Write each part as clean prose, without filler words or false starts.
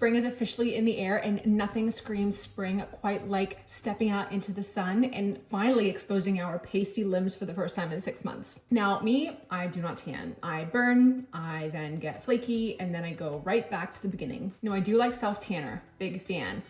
Spring is officially in the air, and nothing screams spring quite like stepping out into the sun and finally exposing our pasty limbs for the first time in 6 months. Now, me, I do not tan. I burn, I then get flaky, and then I go right back to the beginning. Now, I do like self-tanner, big fan,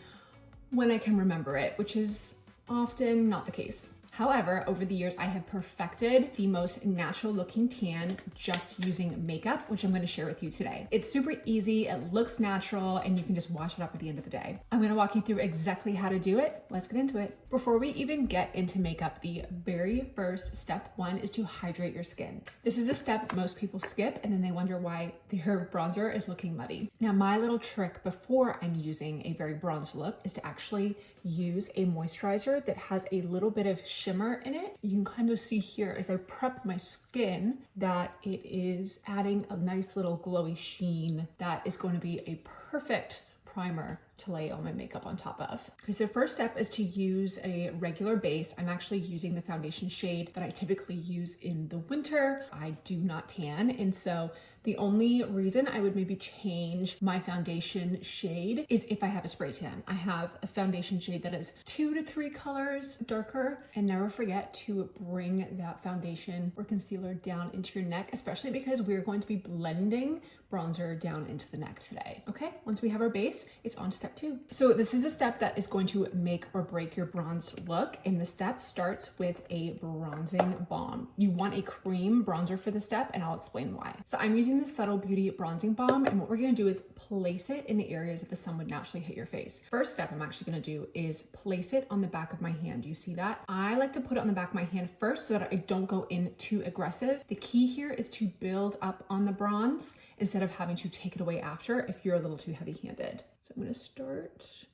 when I can remember it, which is often not the case. However, over the years, I have perfected the most natural looking tan just using makeup, which I'm going to share with you today. It's super easy, it looks natural, and you can just wash it off at the end of the day. I'm going to walk you through exactly how to do it. Let's get into it. Before we even get into makeup, the very first step one is to hydrate your skin. This is the step most people skip, and then they wonder why their bronzer is looking muddy. Now, my little trick before I'm using a very bronzed look is to actually use a moisturizer that has a little bit of shimmer in it. You can kind of see here as I prep my skin that it is adding a nice little glowy sheen that is going to be a perfect primer to lay all my makeup on top of. Okay, so first step is to use a regular base. I'm actually using the foundation shade that I typically use in the winter. I do not tan, and so the only reason I would maybe change my foundation shade is if I have a spray tan. I have a foundation shade that is 2 to 3 colors darker, and never forget to bring that foundation or concealer down into your neck, especially because we're going to be blending bronzer down into the neck today. Okay, once we have our base, it's on to step 2. So this is the step that is going to make or break your bronzed look, and the step starts with a bronzing balm. You want a cream bronzer for the step, and I'll explain why. So I'm using the Subtle Beauty bronzing balm, and what we're going to do is place it in the areas that the sun would naturally hit your face. First step I'm actually going to do is place it on the back of my hand. You see that? I like to put it on the back of my hand first so that I don't go in too aggressive. The key here is to build up on the bronze instead of having to take it away after if you're a little too heavy-handed. So I'm going to start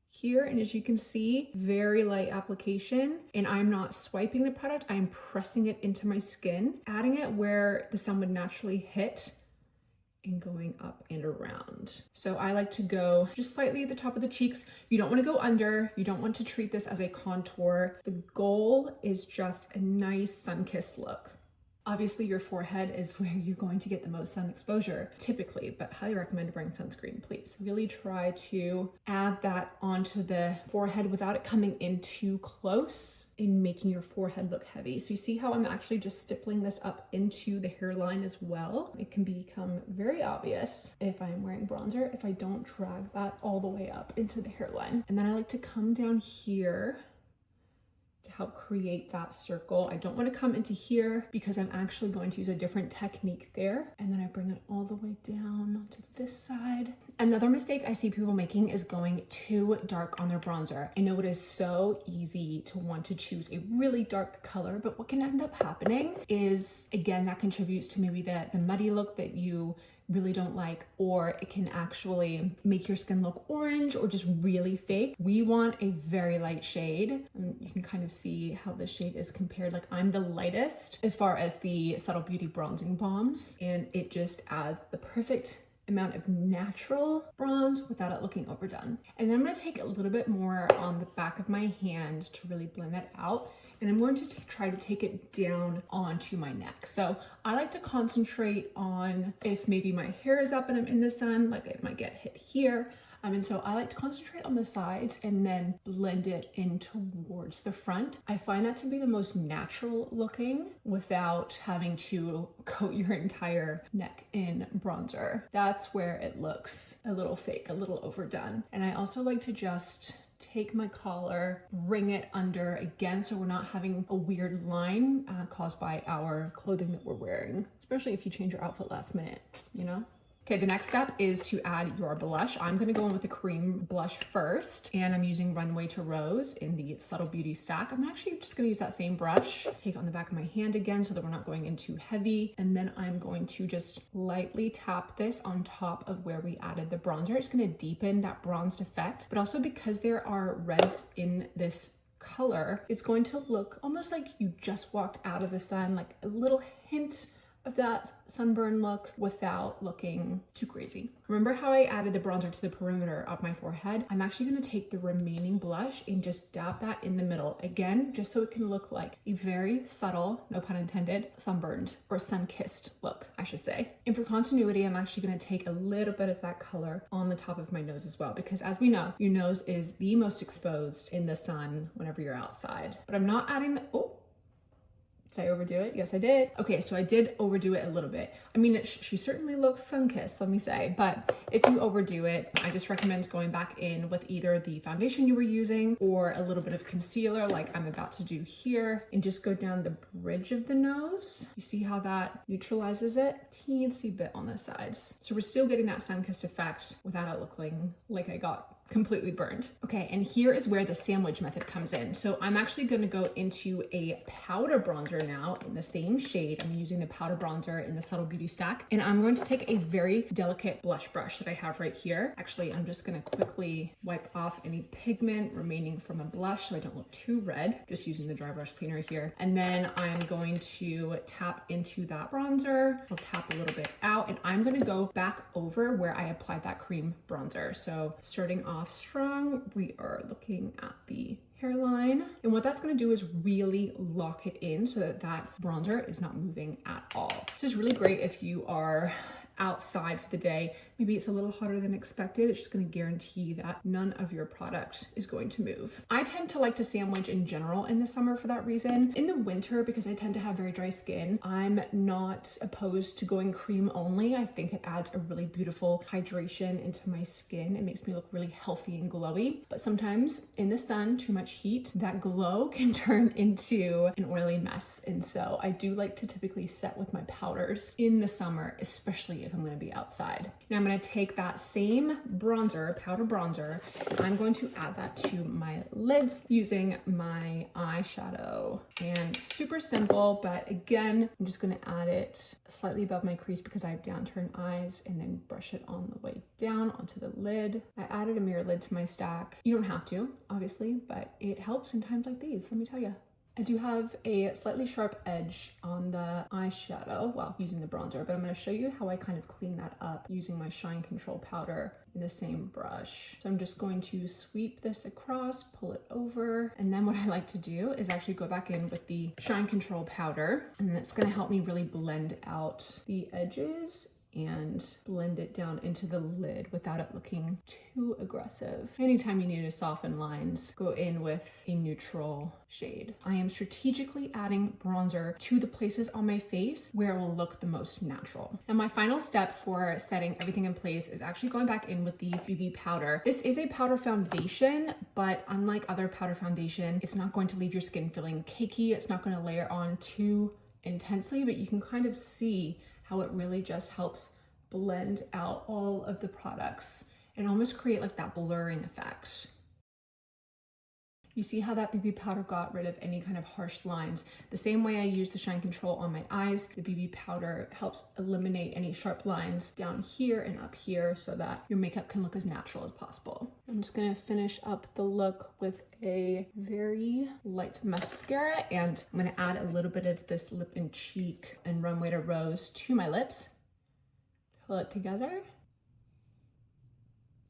here, and as you can see, very light application, and I'm not swiping the product, I'm pressing it into my skin, adding it where the sun would naturally hit and going up and around. So I like to go just slightly at the top of the cheeks. You don't want to go under. You don't want to treat this as a contour. The goal is just a nice sun-kissed look. Obviously, your forehead is where you're going to get the most sun exposure, typically, but highly recommend wearing sunscreen, please. Really try to add that onto the forehead without it coming in too close and making your forehead look heavy. So you see how I'm actually just stippling this up into the hairline as well? It can become very obvious if I'm wearing bronzer, if I don't drag that all the way up into the hairline. And then I like to come down here to help create that circle. I don't want to come into here because I'm actually going to use a different technique there. And then I bring it all the way down to this side. Another mistake I see people making is going too dark on their bronzer. I know it is so easy to want to choose a really dark color, but what can end up happening is, again, that contributes to maybe the muddy look that you really don't like, or it can actually make your skin look orange or just really fake. We want a very light shade, and you can kind of see how this shade is compared. Like, I'm the lightest as far as the Subtle Beauty bronzing balms, and it just adds the perfect amount of natural bronze without it looking overdone. And then I'm going to take a little bit more on the back of my hand to really blend that out. And I'm going to try to take it down onto my neck. So I like to concentrate on if maybe my hair is up and I'm in the sun, like it might get hit here. And so I like to concentrate on the sides and then blend it in towards the front. I find that to be the most natural looking without having to coat your entire neck in bronzer. That's where it looks a little fake, a little overdone. And I also like to just take my collar, bring it under again so we're not having a weird line caused by our clothing that we're wearing, especially if you change your outfit last minute, you know? Okay, the next step is to add your blush. I'm gonna go in with the cream blush first, and I'm using Runway to Rose in the Subtle Beauty stack. I'm actually just gonna use that same brush, take it on the back of my hand again so that we're not going in too heavy, and then I'm going to just lightly tap this on top of where we added the bronzer. It's gonna deepen that bronzed effect, but also because there are reds in this color, it's going to look almost like you just walked out of the sun, like a little hint of that sunburn look without looking too crazy. Remember how I added the bronzer to the perimeter of my forehead? I'm actually gonna take the remaining blush and just dab that in the middle. Again, just so it can look like a very subtle, no pun intended, sunburned or sun-kissed look, I should say. And for continuity, I'm actually gonna take a little bit of that color on the top of my nose as well, because as we know, your nose is the most exposed in the sun whenever you're outside. But I'm not adding the, oh, did I overdo it? Yes, I did. Okay, so I did overdo it a little bit. I mean, she certainly looks sun-kissed, let me say, but if you overdo it, I just recommend going back in with either the foundation you were using or a little bit of concealer like I'm about to do here, and just go down the bridge of the nose. You see how that neutralizes it? Teensy bit on the sides. So we're still getting that sun-kissed effect without it looking like I got completely burned. Okay, and here is where the sandwich method comes in. So I'm actually gonna go into a powder bronzer now in the same shade. I'm using the powder bronzer in the Subtle Beauty stack, and I'm going to take a very delicate blush brush that I have right here. Actually, I'm just gonna quickly wipe off any pigment remaining from a blush so I don't look too red, just using the dry brush cleaner here. And then I'm going to tap into that bronzer. I'll tap a little bit out, and I'm gonna go back over where I applied that cream bronzer. So starting off strong, we are looking at the hairline, and what that's going to do is really lock it in so that that bronzer is not moving at all. This is really great if you are outside for the day. Maybe it's a little hotter than expected. It's just going to guarantee that none of your product is going to move. I tend to like to sandwich in general in the summer for that reason. In the winter, because I tend to have very dry skin, I'm not opposed to going cream only. I think it adds a really beautiful hydration into my skin. It makes me look really healthy and glowy. But sometimes in the sun, too much heat, that glow can turn into an oily mess. And so I do like to typically set with my powders in the summer, especially if I'm going to be outside. Now I'm going to take that same bronzer, powder bronzer, and I'm going to add that to my lids using my eyeshadow. And super simple, but again, I'm just going to add it slightly above my crease because I have downturned eyes, and then brush it on the way down onto the lid. I added a mirror lid to my stack. You don't have to, obviously, but it helps in times like these, let me tell you. I do have a slightly sharp edge on the eyeshadow while using the bronzer, but I'm going to show you how I kind of clean that up using my Shine Control powder in the same brush. So I'm just going to sweep this across, pull it over, and then what I like to do is actually go back in with the Shine Control powder, and it's going to help me really blend out the edges and blend it down into the lid without it looking too aggressive. Anytime you need to soften lines, go in with a neutral shade. I am strategically adding bronzer to the places on my face where it will look the most natural. Now my final step for setting everything in place is actually going back in with the BB powder. This is a powder foundation, but unlike other powder foundation, it's not going to leave your skin feeling cakey. It's not going to layer on too intensely, but you can kind of see how it really just helps blend out all of the products and almost create like that blurring effect. You see how that BB powder got rid of any kind of harsh lines. The same way I use the Shine Control on my eyes, the BB powder helps eliminate any sharp lines down here and up here so that your makeup can look as natural as possible. I'm just gonna finish up the look with a very light mascara, and I'm gonna add a little bit of this lip and cheek and Runway to Rose to my lips. Pull it together.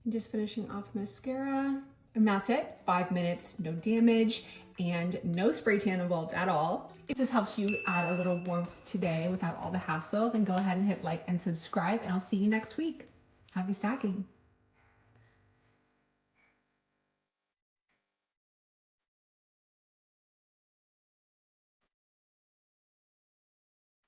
And just finishing off mascara. And that's it, 5 minutes, no damage, and no spray tan involved at all. If this helps you add a little warmth today without all the hassle, then go ahead and hit like and subscribe, and I'll see you next week. Happy stacking.